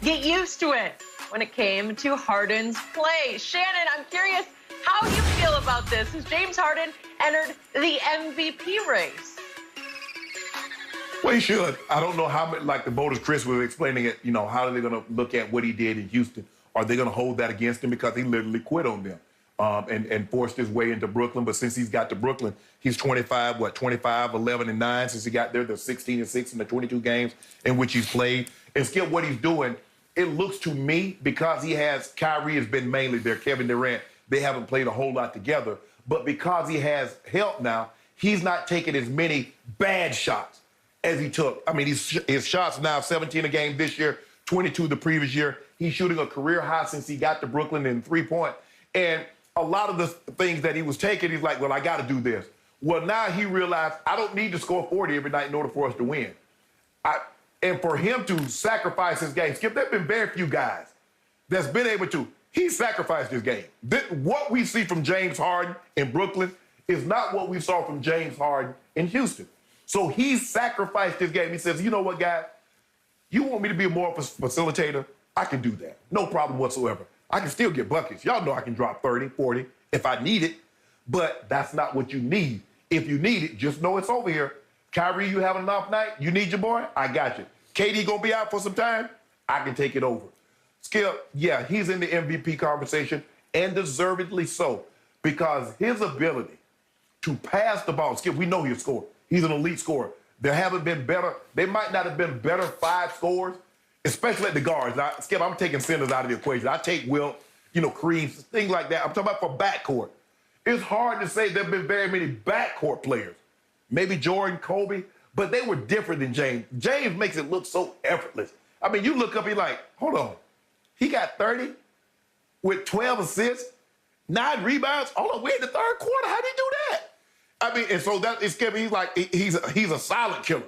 get used to it when it came to Harden's play. Shannon, I'm curious how you feel about this as James Harden entered the MVP race. Well, he should. I don't know how, like the voters, Chris was explaining it, how are they going to look at what he did in Houston? Are they going to hold that against him because he literally quit on them and forced his way into Brooklyn? But since he's got to Brooklyn, he's 25, 11 and 9 since he got there. They're 16 and 6 in the 22 games in which he's played. And Skip, what he's doing, it looks to me, because he has, Kyrie has been mainly there, Kevin Durant, they haven't played a whole lot together. But because he has help now, he's not taking as many bad shots as he took. I mean, his shots now 17 a game this year, 22 the previous year. He's shooting a career high since he got to Brooklyn in three-point. And a lot of the things that he was taking, he's like, well, I got to do this. Well, now he realized I don't need to score 40 every night in order for us to win. And for him to sacrifice his game, Skip, there have been very few guys that's been able to. He sacrificed his game. What we see from James Harden in Brooklyn is not what we saw from James Harden in Houston. So he sacrificed his game. He says, you know what, guys? You want me to be more of a facilitator? I can do that. No problem whatsoever. I can still get buckets. Y'all know I can drop 30, 40 if I need it, but that's not what you need. If you need it, just know it's over here. Kyrie, you having an off night? You need your boy? I got you. KD gonna be out for some time? I can take it over. Skip, yeah, he's in the MVP conversation, and deservedly so, because his ability to pass the ball, Skip, we know he'll score. He's an elite scorer. There haven't been better. They might not have been better 5 scores, especially at the guards. Now, Skip, I'm taking centers out of the equation. I take Wilt, Kareem, things like that. I'm talking about for backcourt. It's hard to say there have been very many backcourt players. Maybe Jordan, Kobe, but they were different than James. James makes it look so effortless. I mean, you look up, you're like, hold on. He got 30 with 12 assists, 9 rebounds. Hold on, we're in the third quarter. How'd he do that? I mean, and so that is Kevin. He's like, he's a silent killer.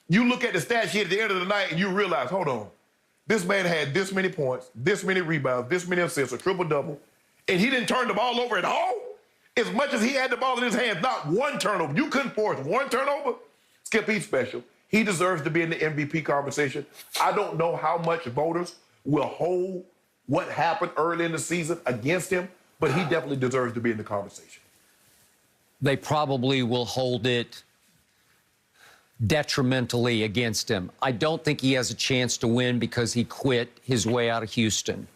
You look at the stat sheet at the end of the night and you realize, hold on, this man had this many points, this many rebounds, this many assists, a triple-double, and he didn't turn the ball over at all? As much as he had the ball in his hands, not one turnover. You couldn't force one turnover? Skip, he's special. He deserves to be in the MVP conversation. I don't know how much voters will hold what happened early in the season against him, but he definitely deserves to be in the conversation. They probably will hold it detrimentally against him. I don't think he has a chance to win because he quit his way out of Houston.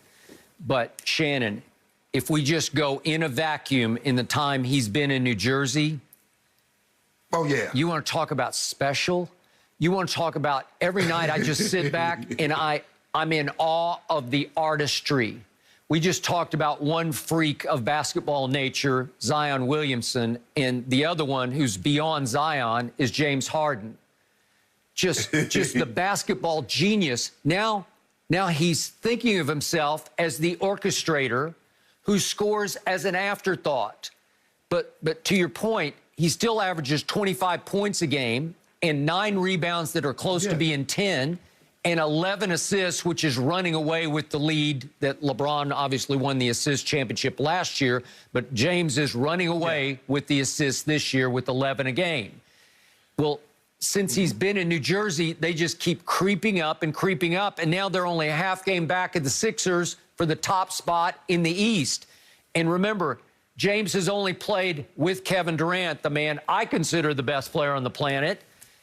But, Shannon, if we just go in a vacuum in the time he's been in New Jersey, oh, yeah. You want to talk about special? You want to talk about every night I just sit back and I'm in awe of the artistry. We just talked about one freak of basketball nature, Zion Williamson, and the other one who's beyond Zion is James Harden. Just the basketball genius. Now he's thinking of himself as the orchestrator who scores as an afterthought. But to your point, he still averages 25 points a game and 9 rebounds that are close to being 10. And 11 assists, which is running away with the lead that LeBron obviously won the assist championship last year, but James is running away with the assists this year with 11 a game. Well, since he's been in New Jersey, they just keep creeping up, and now they're only a half game back of the Sixers for the top spot in the East. And remember, James has only played with Kevin Durant, the man I consider the best player on the planet.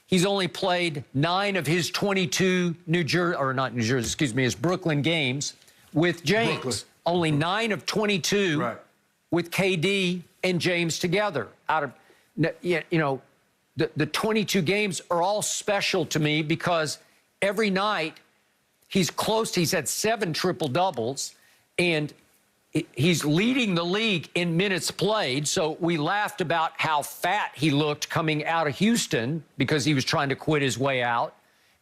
He's only played 9 of his 22 his Brooklyn games with James. Brooklyn. Only 9 of 22 with KD and James together. Out of, the 22 games are all special to me because every night he's close. He's had 7 triple-doubles, and he's leading the league in minutes played. So we laughed about how fat he looked coming out of Houston because he was trying to quit his way out.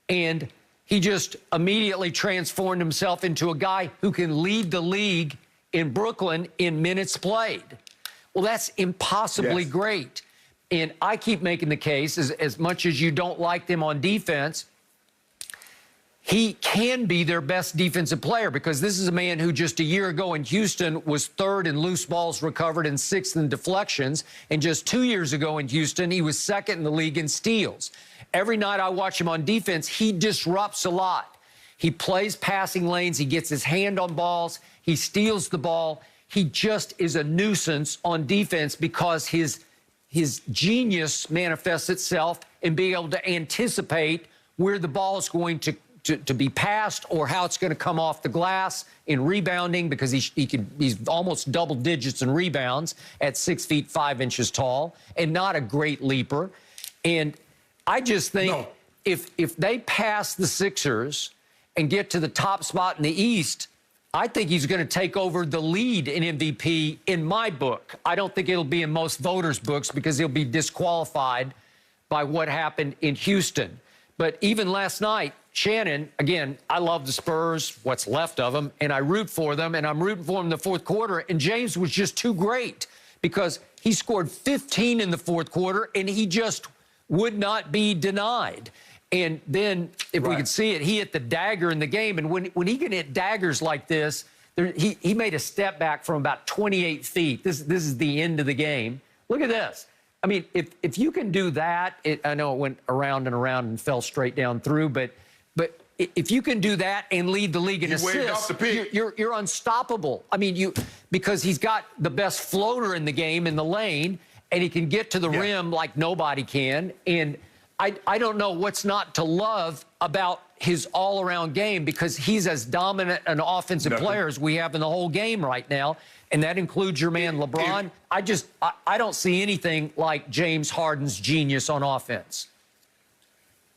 And he just immediately transformed himself into a guy who can lead the league in Brooklyn in minutes played. Well, that's impossibly great. And I keep making the case, as much as you don't like them on defense, he can be their best defensive player because this is a man who just a year ago in Houston was 3rd in loose balls recovered and 6th in deflections. And just 2 years ago in Houston, he was 2nd in the league in steals. Every night I watch him on defense, he disrupts a lot. He plays passing lanes. He gets his hand on balls. He steals the ball. He just is a nuisance on defense because his genius manifests itself in being able to anticipate where the ball is going to be passed or how it's going to come off the glass in rebounding, because he's almost double digits in rebounds at 6 feet 5 inches tall and not a great leaper. And I just think if they pass the Sixers and get to the top spot in the East, I think he's going to take over the lead in MVP in my book. I don't think it'll be in most voters' books because he'll be disqualified by what happened in Houston. But even last night, Shannon, again, I love the Spurs, what's left of them, and I root for them, and I'm rooting for them in the fourth quarter. And James was just too great because he scored 15 in the fourth quarter, and he just would not be denied. And then, if we could see it, he hit the dagger in the game. And when he can hit daggers like this, he made a step back from about 28 feet. This is the end of the game. Look at this. I mean, if you can do that, I know it went around and around and fell straight down through, but if you can do that and lead the league in assists, you're unstoppable. I mean, because he's got the best floater in the game in the lane, and he can get to the rim like nobody can. And I don't know what's not to love about his all-around game, because he's as dominant an offensive player as we have in the whole game right now, and that includes your man LeBron. I don't see anything like James Harden's genius on offense.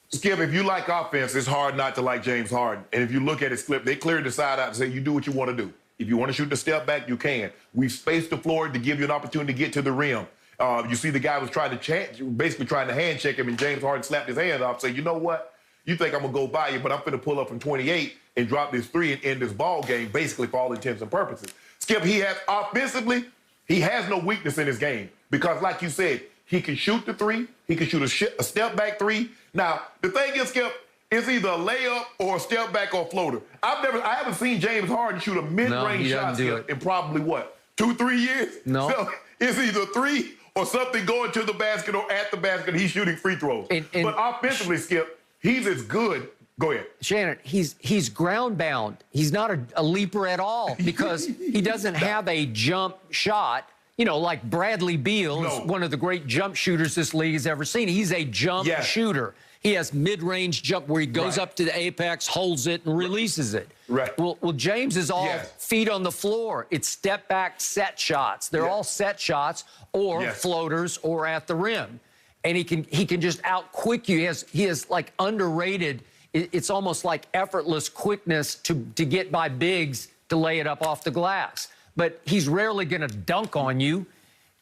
Skip, if you like offense, it's hard not to like James Harden. And if you look at his clip, they cleared the side out and say, you do what you want to do. If you want to shoot the step back, you can. We've spaced the floor to give you an opportunity to get to the rim. You see the guy was basically trying to hand check him, and James Harden slapped his hand off, say, you know what? You think I'm going to go by you, but I'm going to pull up from 28 and drop this 3 and end this ball game, basically for all intents and purposes. Skip, he has offensively, he has no weakness in his game because, like you said, he can shoot the 3. He can shoot a step back 3. Now, the thing is, Skip, it's either a layup or a step back or a floater. I haven't seen James Harden shoot a mid-range shot in probably, what, 2-3 years? No. So it's either 3 or something going to the basket or at the basket. He's shooting free throws. But offensively, Skip, he's as good. Go ahead. Shannon, he's ground bound. He's not a leaper at all because he doesn't have a jump shot. You know, like Bradley Beal is one of the great jump shooters this league has ever seen. He's a jump shooter. He has mid-range jump where he goes up to the apex, holds it, and releases it. Right. Well, James is all feet on the floor. It's step-back set shots. They're all set shots or floaters or at the rim. And he can just out-quick you. He has like underrated, it's almost like effortless quickness to get by bigs to lay it up off the glass. But he's rarely going to dunk on you.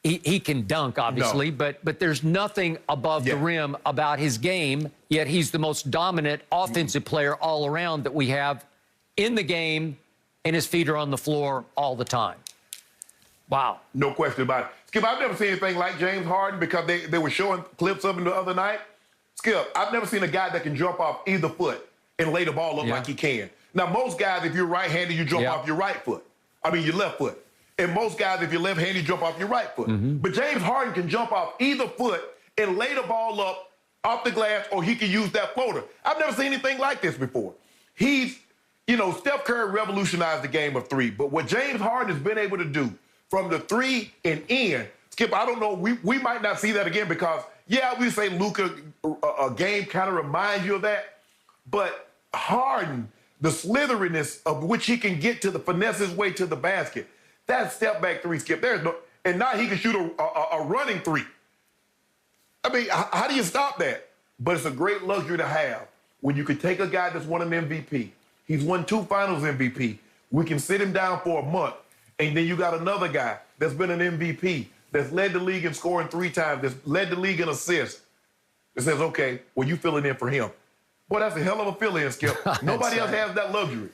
He can dunk, obviously, but there's nothing above the rim about his game, yet he's the most dominant offensive player all around that we have in the game, and his feet are on the floor all the time. Wow. No question about it. Skip, I've never seen anything like James Harden because they were showing clips of him the other night. Skip, I've never seen a guy that can jump off either foot and lay the ball up like he can. Now, most guys, if you're right-handed, you jump off your right foot. I mean, your left foot. And most guys, if you're left-handed, you jump off your right foot. But James Harden can jump off either foot and lay the ball up off the glass, or he can use that floater. I've never seen anything like this before. He's, you know, Steph Curry revolutionized the game of 3. But what James Harden has been able to do from the 3 and in, Skip, I don't know, we might not see that again because, we say Luka, a game kind of reminds you of that. But Harden, the slitheriness of which he can get to the finesse his way to the basket, that step back 3, Skip, and now he can shoot a running 3. I mean, how do you stop that? But it's a great luxury to have when you can take a guy that's won an MVP. He's won 2 finals MVP. We can sit him down for a month, and then you got another guy that's been an MVP, that's led the league in scoring 3 times, that's led the league in assists. It says, okay, well, you filling in for him. Boy, that's a hell of a fill-in, Skip. Nobody else has that luxury.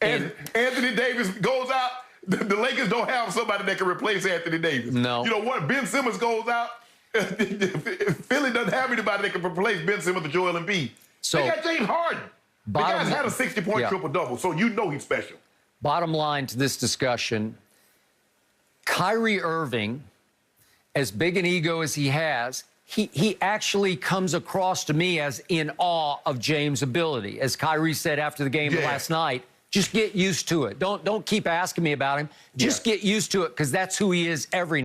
And Anthony Davis goes out. The Lakers don't have somebody that can replace Anthony Davis. No. You know what? Ben Simmons goes out. Philly doesn't have anybody that can replace Ben Simmons or Joel Embiid. So they got James Harden. The guy's had a 60-point triple-double, so you know he's special. Bottom line to this discussion, Kyrie Irving, as big an ego as he has, he actually comes across to me as in awe of James' ability. As Kyrie said after the game last night, just get used to it. Don't keep asking me about him. Just get used to it, because that's who he is every night.